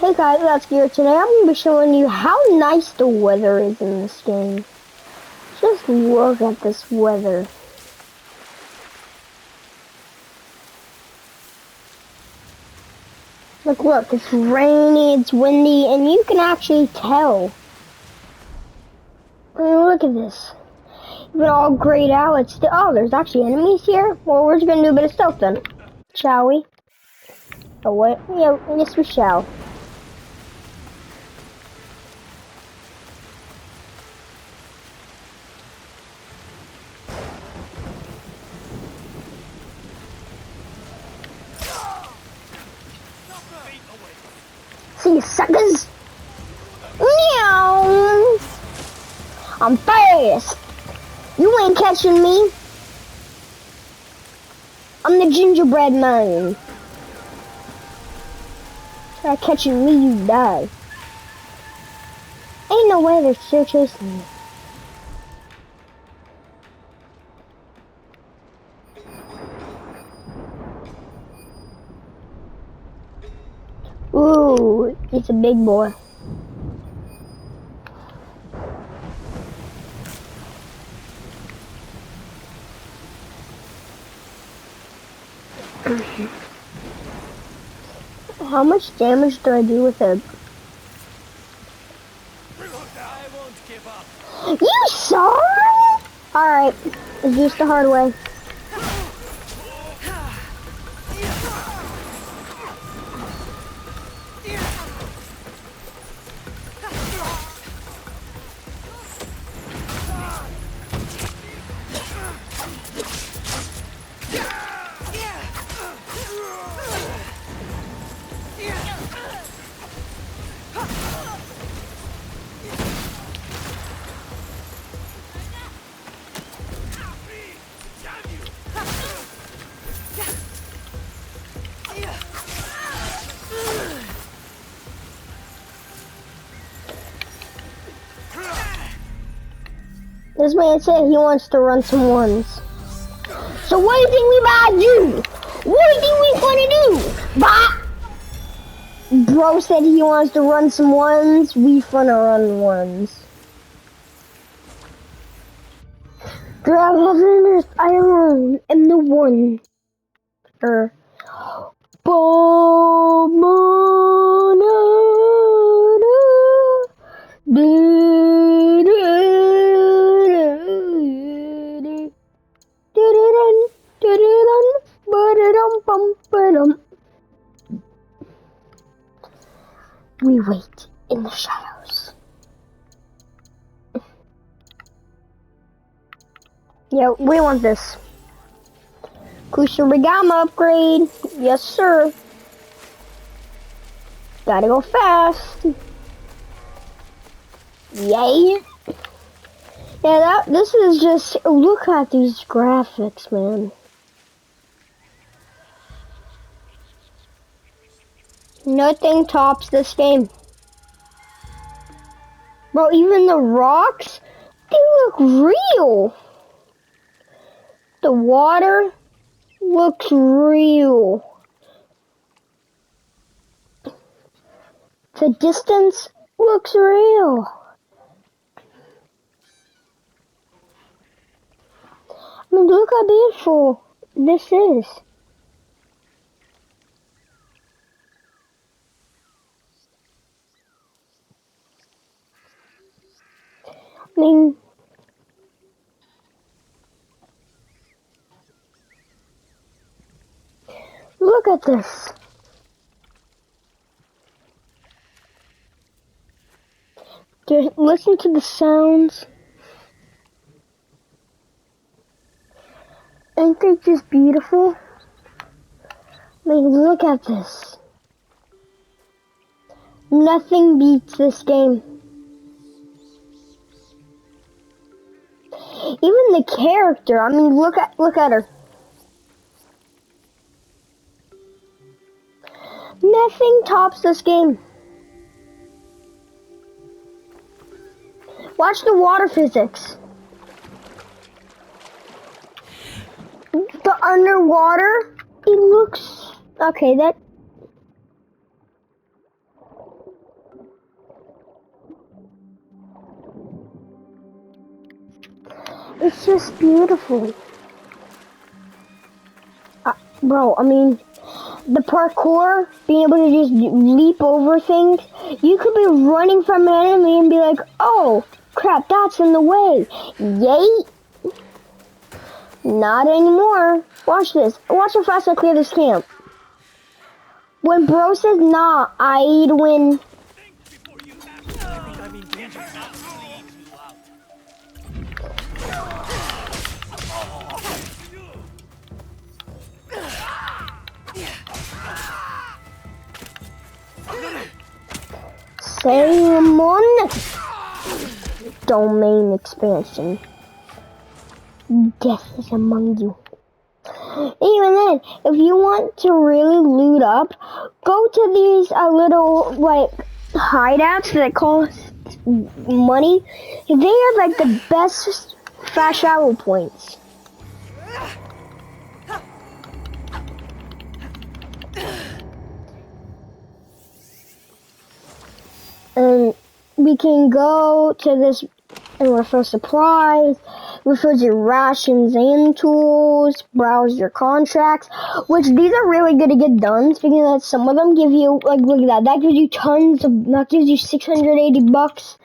Hey guys, that's here. Today I'm going to be showing you how nice the weather is in this game. Just look at this weather. Look, it's rainy, it's windy, and you can actually tell. I mean, look at this. Even all grayed out, it's still, oh, there's actually enemies here? Well, we're just going to do a bit of stealth then. Shall we? Oh, what? Yeah, yes we shall. See you suckers! Meow! I'm fast! You ain't catching me! I'm the gingerbread man. Try catching me, you die. Ain't no way they're still chasing me. Ooh, it's a big boy. How much damage do I do with it? You saw me? Alright, it's just the hard way. This man said he wants to run some ones. So what do you think we about to do? What do you think we gonna do? Bah! Bro said he wants to run some ones. We finna run ones. Grab heaven and earth, I alone am the one. We wait in the shadows. Yeah, we want this. Kusarigama upgrade. Yes, sir. Gotta go fast. Yay. Yeah, this is just, look at these graphics, man. Nothing tops this game. Bro, even the rocks, they look real. The water looks real. The distance looks real. I mean, look how beautiful this is. I mean, look at this. Just listen to the sounds. Ain't they just beautiful? I mean, look at this. Nothing beats this game. Even the character, I mean, look at her. Nothing tops this game. Watch the water physics. The underwater, it looks, okay, It's just beautiful. Bro, I mean, the parkour, being able to just leap over things, you could be running from an enemy and be like, oh, crap, that's in the way. Yay! Not anymore. Watch this. Watch how fast I clear this camp. When bro says nah, I'd win. Salmon domain expansion. Death is among you. Even then, if you want to really loot up, go to these little like hideouts that cost money. They are like the best fast travel points. And we can go to this and refill supplies, refill your rations and tools, browse your contracts, which these are really good to get done, speaking of that, some of them give you, like, look at that gives you tons of, that gives you 680 bucks,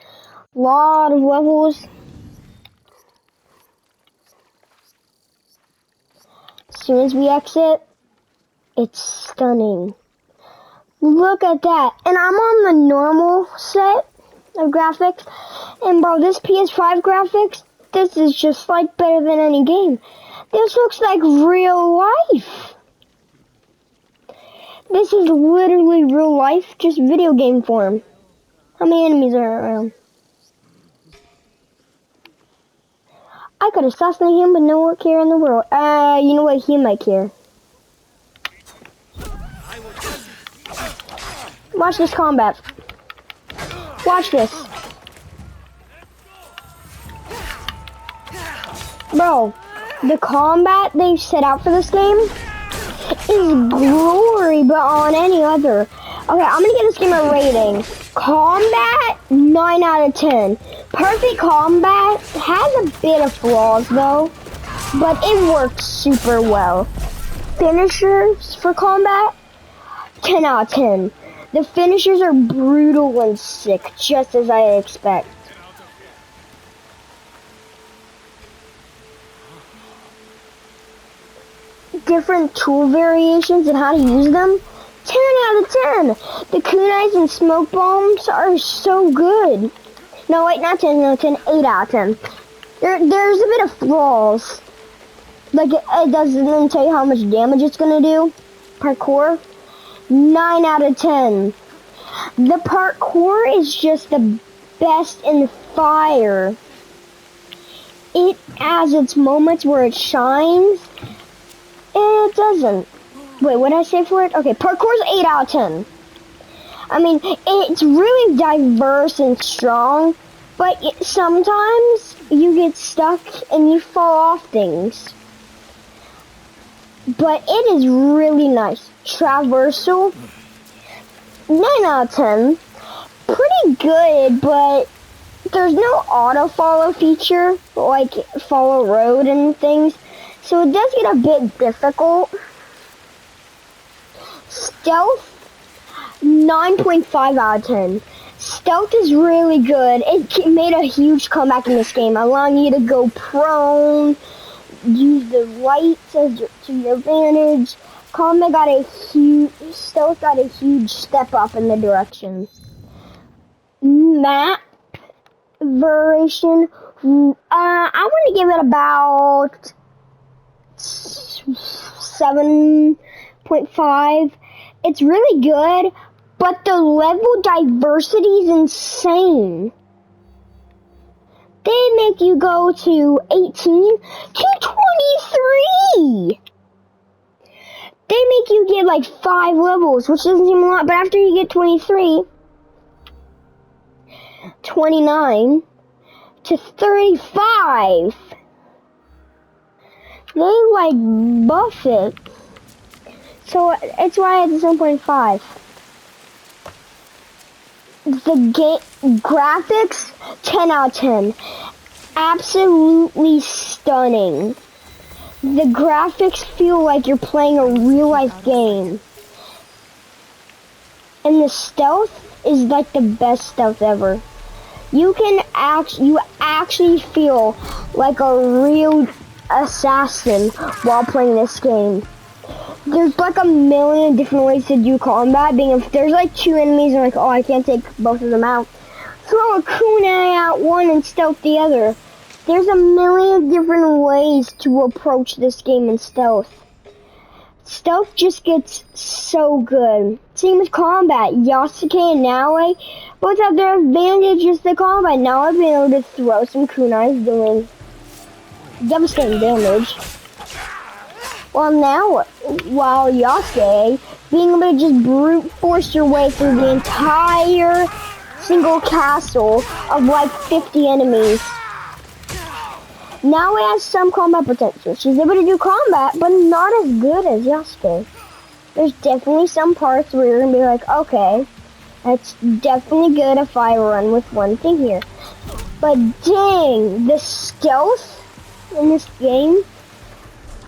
lot of levels. As soon as we exit, it's stunning. Look at that, and I'm on the normal set of graphics, and bro, this PS5 graphics, this is just like better than any game. This looks like real life. This is literally real life, just video game form. How many enemies are around? I could assassinate him, but no one care in the world. You know what? He might care. Watch this combat. Watch this. Bro, the combat they've set out for this game is glory, but on any other. Okay, I'm gonna give this game a rating. Combat, 9 out of 10. Perfect combat has a bit of flaws though, but it works super well. Finishers for combat, 10 out of 10. The finishers are brutal and sick, just as I expect. Different tool variations and how to use them, 10 out of 10. The kunais and smoke bombs are so good. No, wait, not 10 out of 10, 8 out of 10. There's a bit of flaws. Like, it doesn't tell you how much damage it's gonna do. Parkour, 9 out of 10. The parkour is just the best in fire. It has its moments where it shines, and it doesn't. Wait, what did I say for it? Okay, parkour's 8 out of 10. I mean, it's really diverse and strong, but sometimes you get stuck and you fall off things. But it is really nice. Traversal, 9 out of 10. Pretty good, but there's no auto follow feature, like follow road and things. So it does get a bit difficult. Stealth, 9.5 out of 10. Stealth is really good. It made a huge comeback in this game, allowing you to go prone, use the lights to your advantage. Stealth got a huge step up in the direction. Map variation, I want to give it about 7.5. It's really good, but the level diversity is insane. They make you go to 18 to 23. They make you get like 5 levels, which doesn't seem a lot, but after you get 23, 29 to 35, they like buff it. So it's why it's 7.5. The game graphics, 10 out of 10. absolutely stunning. The graphics feel like you're playing a real-life game. And the stealth is like the best stealth ever. You actually feel like a real assassin while playing this game. There's like a million different ways to do combat. Being if there's like two enemies and like, oh, I can't take both of them out, throw a kunai out one and stealth the other. There's a million different ways to approach this game in stealth. Stealth just gets so good. Same with combat. Yasuke and Naoe both have their advantages to combat. Naoe being able to throw some kunais doing devastating damage. While Yasuke being able to just brute force your way through the entire single castle of like 50 enemies. Now it has some combat potential. She's able to do combat, but not as good as Yasuke. There's definitely some parts where you're going to be like, okay, that's definitely good if I run with one thing here. But dang, the stealth in this game,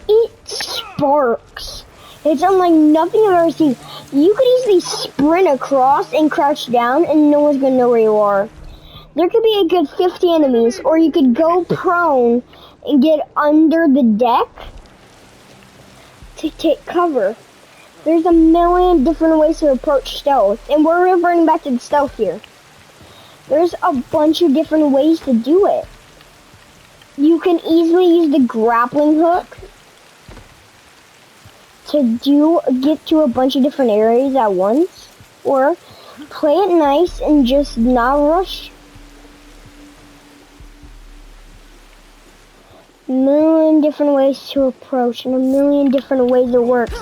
it sparks. It's unlike nothing I've ever seen. You could easily sprint across and crouch down and no one's going to know where you are. There could be a good 50 enemies, or you could go prone and get under the deck to take cover. There's a million different ways to approach stealth, and we're reverting back to the stealth here. There's a bunch of different ways to do it. You can easily use the grappling hook to get to a bunch of different areas at once, or play it nice and just not rush. A million different ways to approach and a million different ways it works.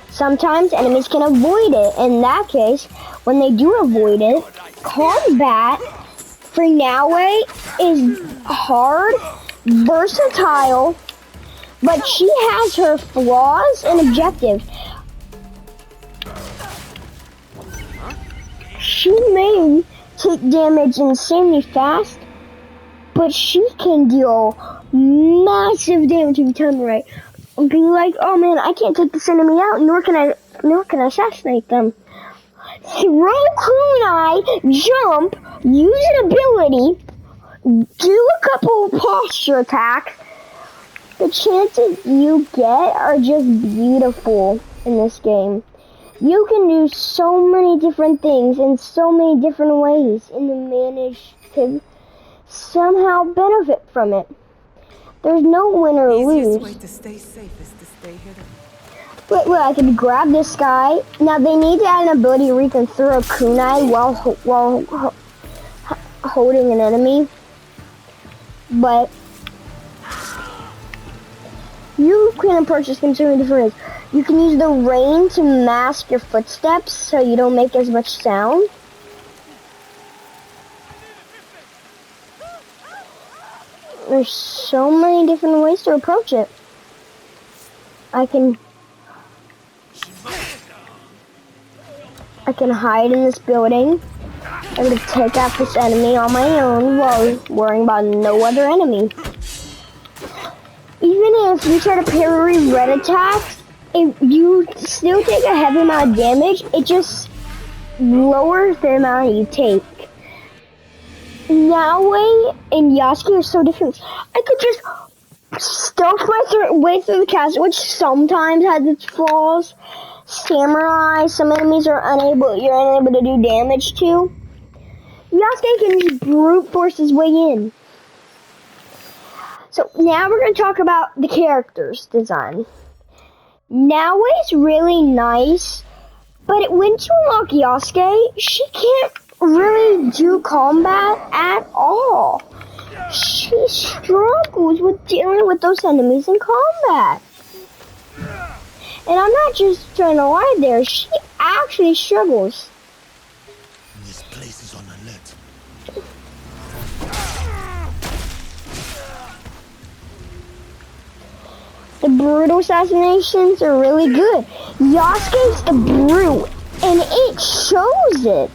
Sometimes enemies can avoid it. In that case, when they do avoid it, combat for Naoe is hard, versatile, but she has her flaws and objectives. She may take damage insanely fast, but she can deal massive damage if you tell me right. And be like, oh man, I can't take this enemy out, nor can I assassinate them. Throw kunai, jump, use an ability, do a couple of posture attacks. The chances you get are just beautiful in this game. You can do so many different things in so many different ways and manage to somehow benefit from it. There's no win or lose. Way to stay safe is to stay hidden. Wait, I can grab this guy. Now they need to add an ability where you can throw a kunai while holding an enemy. But you can approach this game so many different ways. You can use the rain to mask your footsteps so you don't make as much sound. There's so many different ways to approach it. I can hide in this building. I'm gonna take out this enemy on my own while worrying about no other enemy. Even if you try to parry red attacks, if you still take a heavy amount of damage, it just lowers the amount you take. Naoe and Yasuke are so different. I could just stealth my way through the castle, which sometimes has its flaws. Samurai, some enemies you're unable to do damage to. Yasuke can just brute force his way in. So now we're going to talk about the character's design. Naoe's really nice, but when you unlock Yasuke, she can't really do combat at all. She struggles with dealing with those enemies in combat. And I'm not just trying to lie there, she actually struggles. This place is on alert. The brutal assassinations are really good. Yasuke's the brute, and it shows it.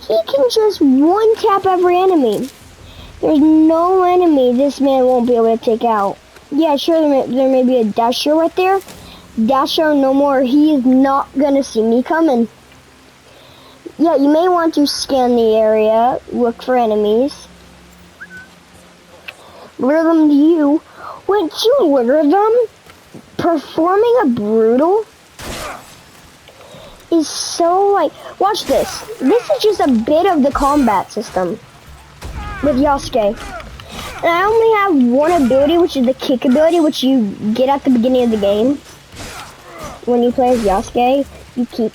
He can just one-tap every enemy. There's no enemy this man won't be able to take out. Yeah, sure, there may be a dasher right there. Dasher no more. He is not gonna see me coming. Yeah, you may want to scan the area, look for enemies. Lure them to you. Once you lure them, performing a brutal is so like, watch this. This is just a bit of the combat system with Yasuke. And I only have one ability, which is the kick ability, which you get at the beginning of the game. When you play as Yasuke, you keep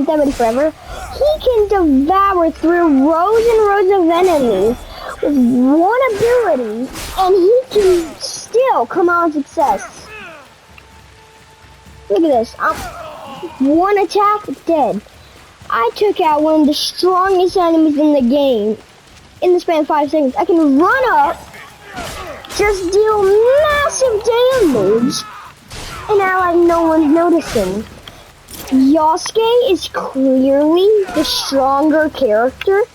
that ability forever. He can devour through rows and rows of enemies with one ability, and he can still come out on success. Look at this. One attack, dead. I took out one of the strongest enemies in the game in the span of 5 seconds. I can run up, just deal massive damage, and act like no one's noticing. Yasuke is clearly the stronger character.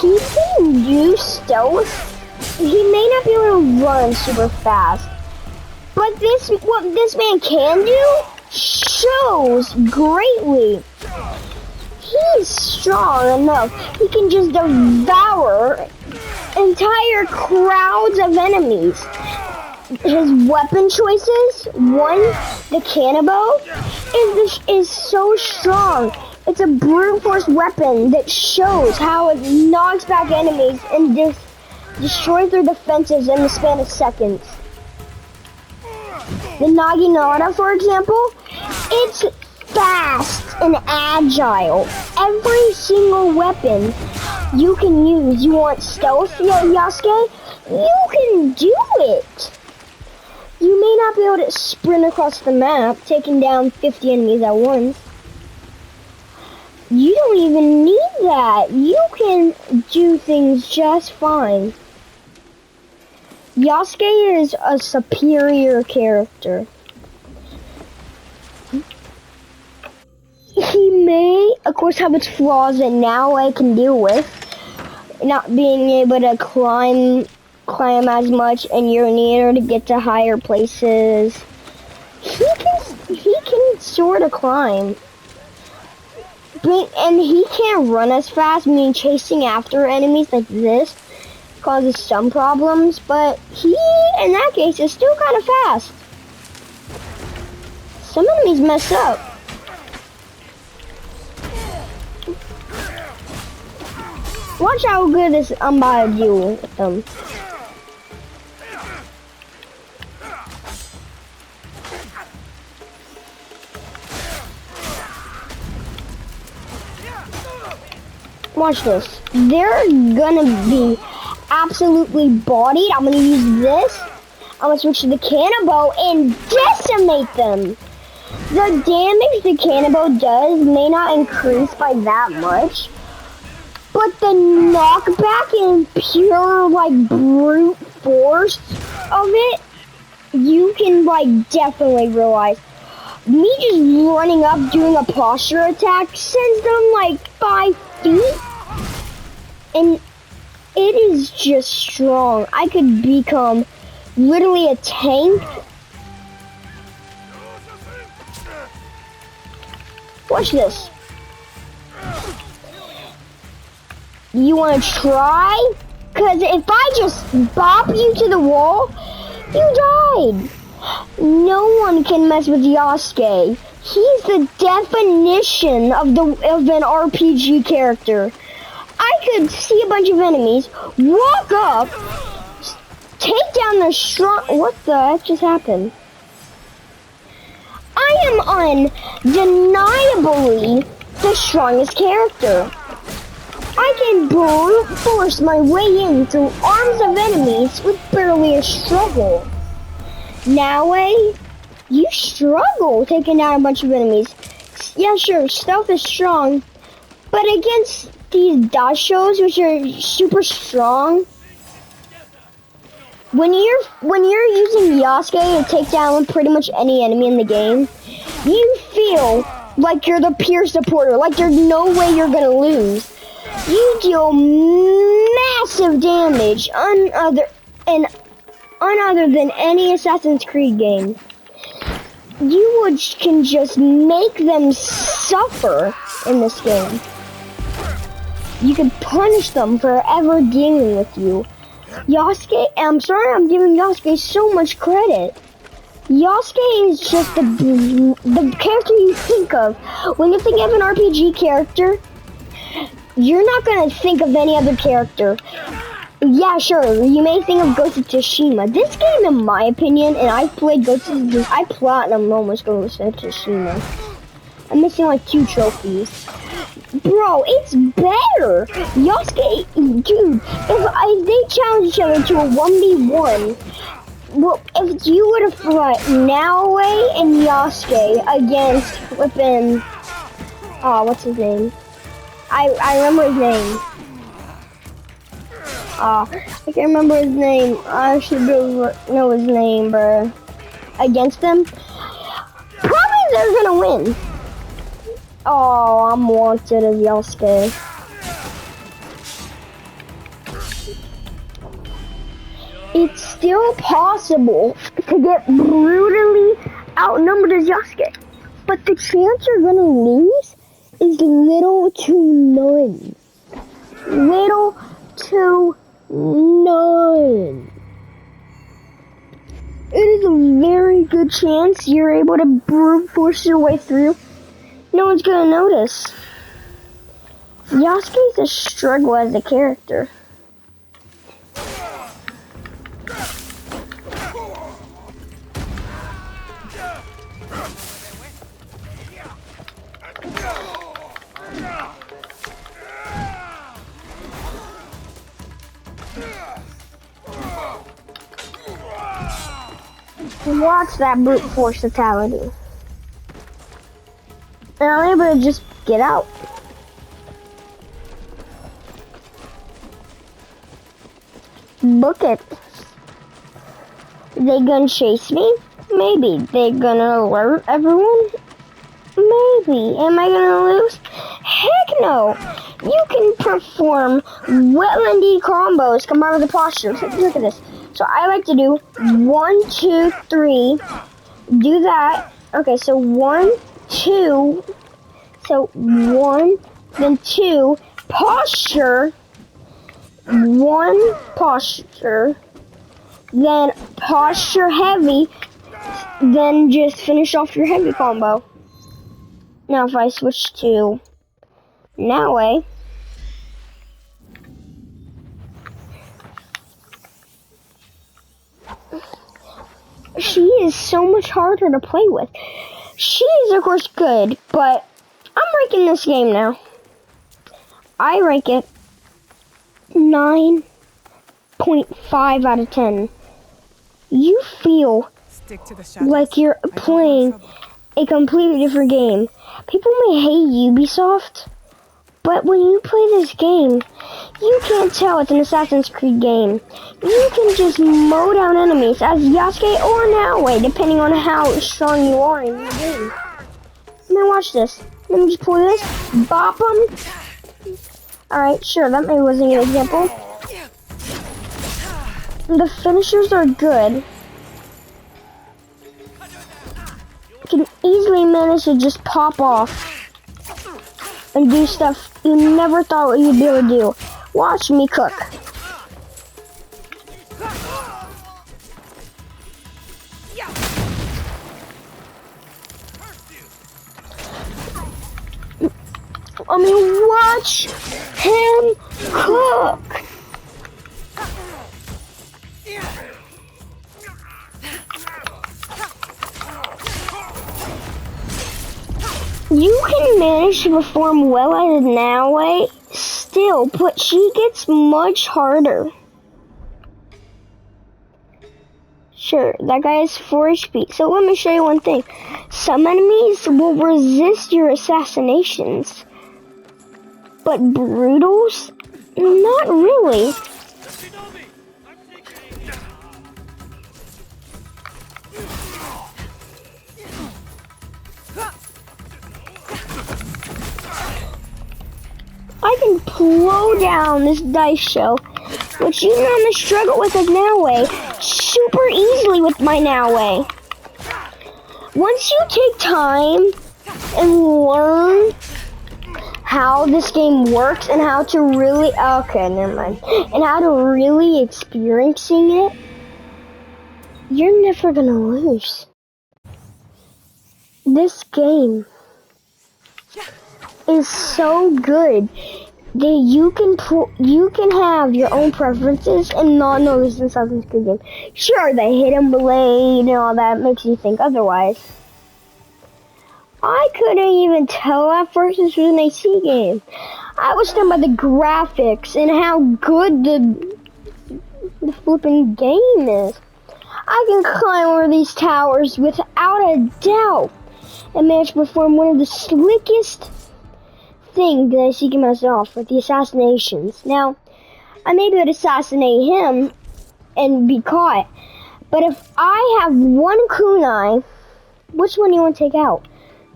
He can do stealth. He may not be able to run super fast, but what this man can do shows greatly. He's strong enough. He can just devour entire crowds of enemies. His weapon choices, one, the cannonball, is so strong. It's a brute force weapon that shows how it knocks back enemies and destroys their defenses in the span of seconds. The Naginata, for example, it's fast and agile. Every single weapon you can use. You want stealth, Yasuke? You can do it. You may not be able to sprint across the map, taking down 50 enemies at once. You don't even need that. You can do things just fine. Yasuke is a superior character. He may, of course, have its flaws that now I can deal with. Not being able to climb as much, and you're needed to get to higher places. He can sort of climb. And he can't run as fast, meaning chasing after enemies like this causes some problems, but he, in that case, is still kind of fast. Some enemies mess up. Watch how good this I'm about to deal with them. Watch this. They're gonna be absolutely bodied. I'm gonna use this. I'm gonna switch to the cannonball and decimate them. The damage the cannonball does may not increase by that much, but the knockback and pure like brute force of it, you can like definitely realize. Me just running up doing a posture attack sends them like 5 feet. And it is just strong. I could become literally a tank. Watch this. You want to try? Because if I just bop you to the wall, you died. No one can mess with Yasuke. He's the definition of an RPG character. I could see a bunch of enemies, walk up, take down their strong... What the heck just happened? I am undeniably the strongest character. I can brute force my way in through arms of enemies with barely a struggle. Now, you struggle taking down a bunch of enemies. Yeah, sure, stealth is strong, but against these dashos, which are super strong, when you're using Yasuke to take down pretty much any enemy in the game, you feel like you're the peer supporter, like there's no way you're gonna lose. You deal massive damage, unother than any Assassin's Creed game. Can just make them suffer in this game. You can punish them for ever gaming with you. Yasuke, I'm sorry I'm giving Yasuke so much credit. Yasuke is just the character you think of. When you think of an RPG character, you're not going to think of any other character. Yeah, sure, you may think of Ghost of Tsushima. This game, in my opinion, and I've played Ghost of Tsushima, I platinum almost Ghost of Tsushima. I'm missing like 2 trophies. Bro, it's better! Yasuke, dude, if they challenge each other to a 1v1, well, if you would have fought Naoe and Yasuke against flippin', what's his name? I remember his name. I can't remember his name. I should know his name, bro. Against them, probably they're gonna win. Oh, I'm wanted as Yasuke. It's still possible to get brutally outnumbered as Yasuke, but the chance you're gonna lose is little to none. Little to none. It is a very good chance you're able to brute force your way through. No one's gonna notice. Yasuke's a struggle as a character. Watch that brute force fatality. And I'm able to just get out. Book it. They gonna chase me? Maybe. They gonna alert everyone? Maybe. Am I gonna lose? Heck no! You can perform wetlandy combos combined with the posture. Look at this. So I like to do 1, 2, 3. Do that. Okay, so 1, 2. So 1, then 2. Posture. 1 posture. Then posture heavy. Then just finish off your heavy combo. Now if I switch to Naoe. She is so much harder to play with. She is of course good, but I'm ranking this game now. I rank it 9.5 out of 10. You feel like you're playing a completely different game. People may hate Ubisoft, but when you play this game, you can't tell it's an Assassin's Creed game. You can just mow down enemies as Yasuke or Naoe, depending on how strong you are in the game. Now watch this. Let me just pull this. Bop them. Alright, sure, that maybe wasn't a good example. The finishers are good. You can easily manage to just pop off and do stuff you never thought you'd be able to do. Watch me cook. I mean, watch him cook. You can manage to perform well as Naoe still, but she gets much harder. Sure, that guy has 4 HP. So let me show you one thing. Some enemies will resist your assassinations, but brutals, not really. I can blow down this dice show which you normally struggle with as now way, super easily with my now way. Once you take time and learn how this game works and how to really, okay, never mind, and how to really experiencing it, you're never gonna lose. This game is so good that you can have your own preferences and not know this is something's good game. Sure, the hidden blade and all that makes you think otherwise. I couldn't even tell at first this was an AC game. I was stunned by the graphics and how good the flipping game is. I can climb over these towers without a doubt and manage to perform one of the slickest things that I see myself with the assassinations. Now, I may be able to assassinate him and be caught, but if I have one kunai, which one do you want to take out?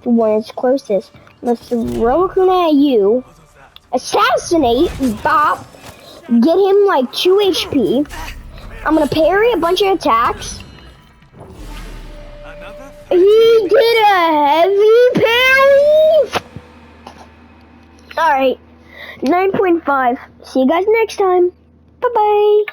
The one that's closest. Let's throw a kunai at you, assassinate, bop, get him like 2 HP. I'm gonna parry a bunch of attacks. He did a heavy parry! Alright, 9.5. See you guys next time. Bye-bye.